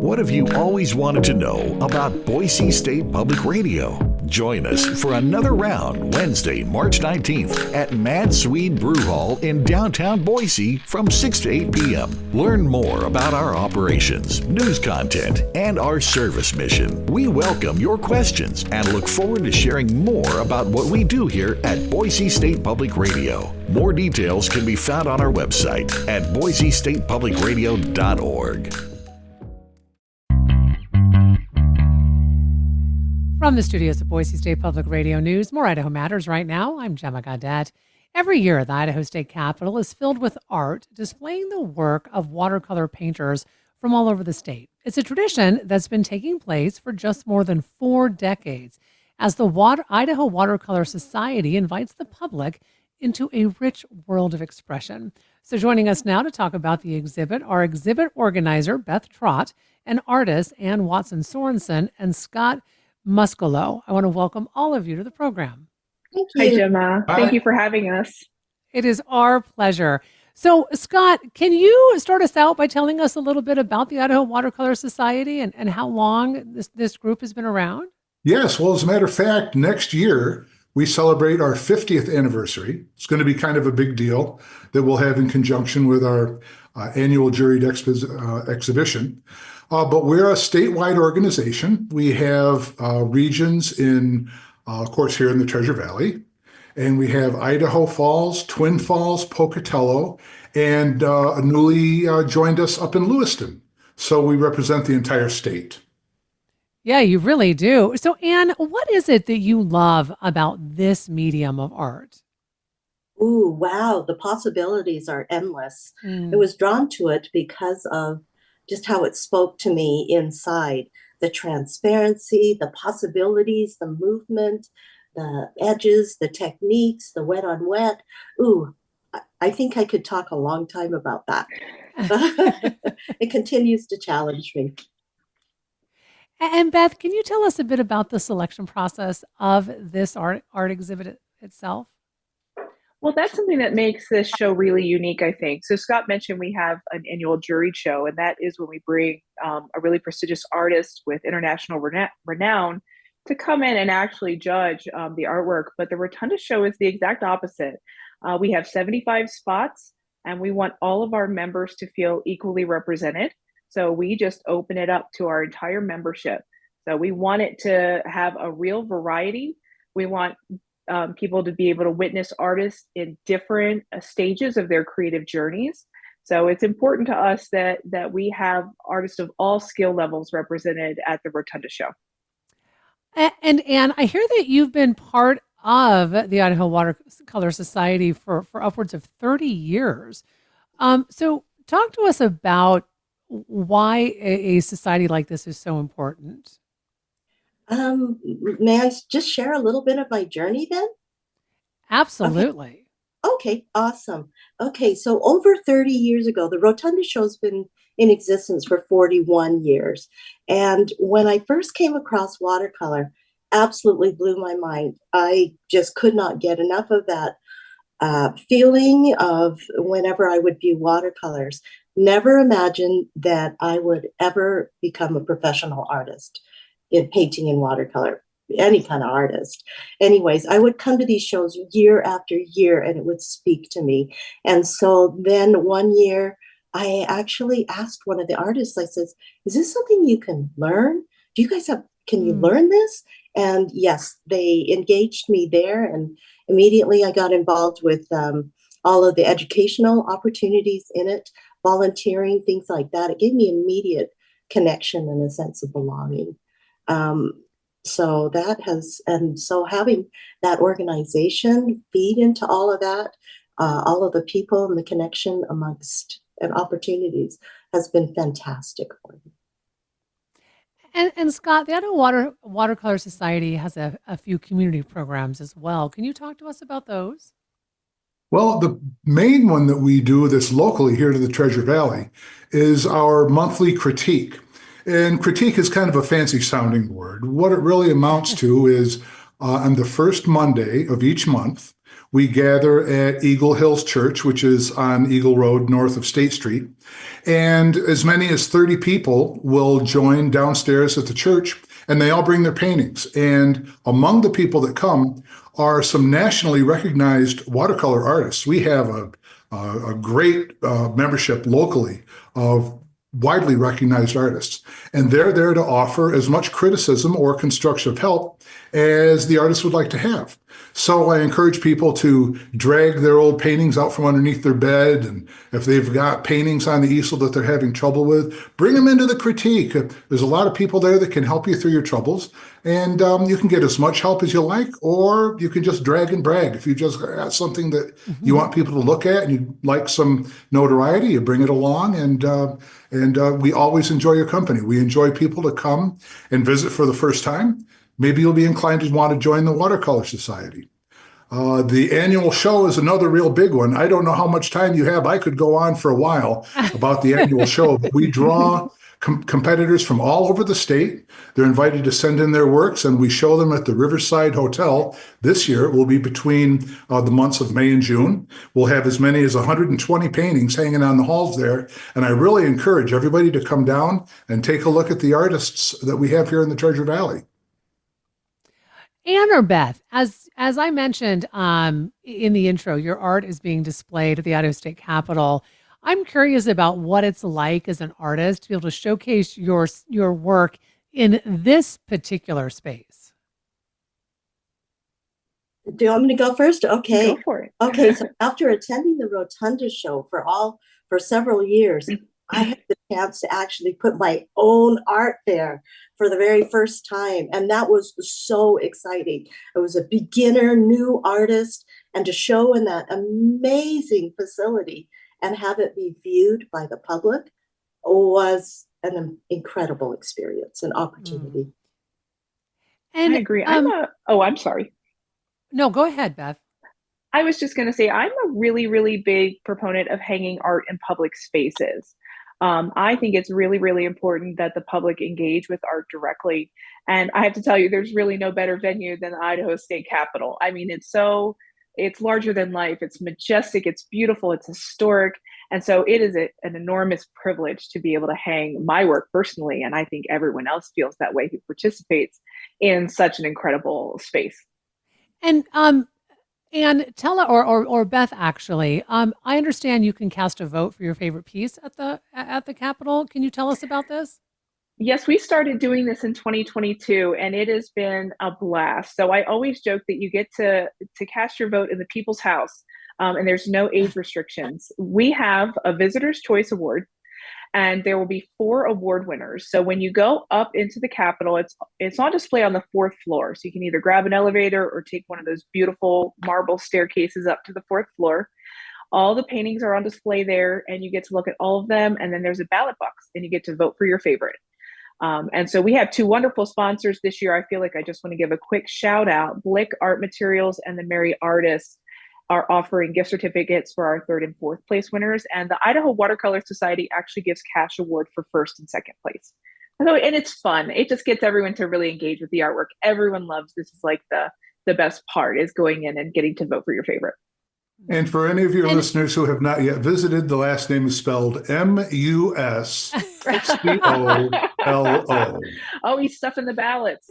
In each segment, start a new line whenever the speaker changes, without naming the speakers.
What have you always wanted to know about Boise State Public Radio? Join us for another round Wednesday, March 19th at Mad Swede Brew Hall in downtown Boise from 6 to 8 p.m. Learn more about our operations, news content, and our service mission. We welcome your questions and look forward to sharing more about what we do here at Boise State Public Radio. More details can be found on our website at boisestatepublicradio.org.
From the studios of Boise State Public Radio News, more Idaho Matters right now. I'm Gemma Gaudette. Every year, the Idaho State Capitol is filled with art displaying the work of watercolor painters from all over the state. It's a tradition that's been taking place for just more than 4 decades as the Idaho Watercolor Society invites the public into a rich world of expression. So joining us now to talk about the exhibit are exhibit organizer Beth Trott and artists Ann Watson-Sorensen and Scott Muscolo. I want to welcome all of you to the program.
Thank you.
Hi, Gemma.
Hi.
Thank you for having us.
It is our pleasure. So, Scott, can you start us out by telling us a little bit about the Idaho Watercolor Society and how long this group has been around?
Yes. Well, as a matter of fact, next year we celebrate our 50th anniversary. It's going to be kind of a big deal that we'll have in conjunction with our annual juried exhibition. But we're a statewide organization. We have regions in, of course, here in the Treasure Valley. And we have Idaho Falls, Twin Falls, Pocatello, and newly joined us up in Lewiston. So we represent the entire state.
Yeah, you really do. So, Anne, what is it that you love about this medium of art?
Ooh, wow. The possibilities are endless. I was drawn to it because of just how it spoke to me inside. The transparency, the possibilities, the movement, the edges, the techniques, the wet on wet. Ooh, I think I could talk a long time about that. It continues to challenge me.
And Beth, can you tell us a bit about the selection process of this art exhibit itself?
Well, that's something that makes this show really unique, I think. So Scott mentioned we have an annual juried show, and that is when we bring a really prestigious artist with international renown to come in and actually judge the artwork. But the Rotunda show is the exact opposite. We have 75 spots, and we want all of our members to feel equally represented. So we just open it up to our entire membership. So we want it to have a real variety. We want people to be able to witness artists in different stages of their creative journeys. So it's important to us that we have artists of all skill levels represented at the Rotunda show.
And Anne, I hear that you've been part of the Idaho Watercolor Society for upwards of 30 years. So talk to us about why a society like this is so important.
May I just share a little bit of my journey then?
Absolutely.
Okay, awesome. Okay, so over 30 years ago, the Rotunda Show's been in existence for 41 years. And when I first came across watercolor, absolutely blew my mind. I just could not get enough of that feeling of whenever I would view watercolors. Never imagined that I would ever become a professional artist in painting in watercolor, any kind of artist. Anyways, I would come to these shows year after year and it would speak to me. And so then one year I actually asked one of the artists, I says, is this something you can learn? Do you guys can you learn this? And yes, they engaged me there. And immediately I got involved with all of the educational opportunities in it, volunteering, things like that. It gave me immediate connection and a sense of belonging. So having that organization feed into all of that, all of the people and the connection amongst and opportunities has been fantastic for me.
And Scott, the Idaho Watercolor Society has a few community programs as well. Can you talk to us about those?
Well, the main one that we do that's locally here to the Treasure Valley is our monthly critique. And critique is kind of a fancy sounding word. What it really amounts to is on the first Monday of each month, We gather at Eagle Hills Church, which is on Eagle Road north of State Street. And as many as 30 people will join downstairs at the church, and they all bring their paintings. And among the people that come are some nationally recognized watercolor artists. We have a great membership locally of widely recognized artists, and they're there to offer as much criticism or constructive help as the artist would like to have. So I encourage people to drag their old paintings out from underneath their bed, and if they've got paintings on the easel that they're having trouble with, bring them into the critique. There's a lot of people there that can help you through your troubles, and you can get as much help as you like, or you can just drag and brag. If you just got something that you want people to look at and you like some notoriety, you bring it along, and we always enjoy your company. We enjoy people to come and visit for the first time. Maybe you'll be inclined to want to join the Watercolor Society. The annual show is another real big one. I don't know how much time you have. I could go on for a while about the annual show, but we draw competitors from all over the state. They're invited to send in their works, and we show them at the Riverside Hotel. This year, it will be between the months of May and June. We'll have as many as 120 paintings hanging on the halls there, and I really encourage everybody to come down and take a look at the artists that we have here in the Treasure Valley.
Ann or Beth, as I mentioned in the intro, your art is being displayed at the Idaho State Capitol. I'm curious about what it's like as an artist to be able to showcase your work in this particular space.
Do you want me to go first? Okay.
Go for it.
Okay, so after attending the Rotunda show for several years, I had the chance to actually put my own art there for the very first time. And that was so exciting. I was a beginner, new artist, and to show in that amazing facility and have it be viewed by the public was an incredible experience and opportunity.
And
I agree. I'm sorry.
No, go ahead, Beth.
I was just going to say, I'm a really, really big proponent of hanging art in public spaces. I think it's really, really important that the public engage with art directly. And I have to tell you, there's really no better venue than the Idaho State Capitol. I mean, it's larger than life. It's majestic. It's beautiful. It's historic. And so it is an enormous privilege to be able to hang my work personally. And I think everyone else feels that way who participates in such an incredible space.
And tell or Beth, actually, I understand you can cast a vote for your favorite piece at the Capitol. Can you tell us about this?
Yes, we started doing this in 2022, and it has been a blast. So I always joke that you get to cast your vote in the People's House, and there's no age restrictions. We have a Visitor's Choice Award, and there will be 4 award winners. So when you go up into the Capitol, it's on display on the 4th floor. So you can either grab an elevator or take one of those beautiful marble staircases up to the 4th floor. All the paintings are on display there, and you get to look at all of them. And then there's a ballot box, and you get to vote for your favorite. And so we have 2 wonderful sponsors this year. I feel like I just want to give a quick shout out. Blick Art Materials and the Merry Artists are offering gift certificates for our 3rd and 4th place winners. And the Idaho Watercolor Society actually gives cash award for 1st and 2nd place. And it's fun. It just gets everyone to really engage with the artwork. Everyone loves this. Is like the best part is going in and getting to vote for your favorite.
And for any of your listeners who have not yet visited, the last name is spelled M-U-S-C-O-L-O.
Oh, he's stuffing the ballots.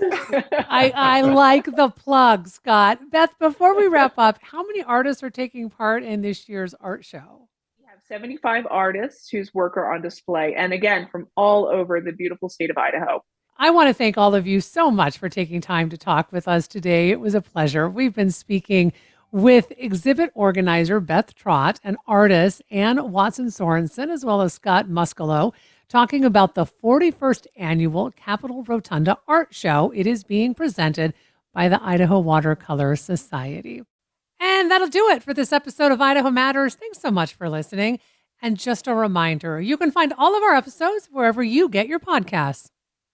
I like the plug, Scott. Beth, before we wrap up, how many artists are taking part in this year's art show?
We have 75 artists whose work are on display. And again, from all over the beautiful state of Idaho.
I want to thank all of you so much for taking time to talk with us today. It was a pleasure. We've been speaking with exhibit organizer Beth Trott and artist Ann Watson-Sorensen, as well as Scott Muscolo, talking about the 41st annual Capitol Rotunda Art Show. It is being presented by the Idaho Watercolor Society. And that'll do it for this episode of Idaho Matters. Thanks so much for listening. And just a reminder, you can find all of our episodes wherever you get your podcasts.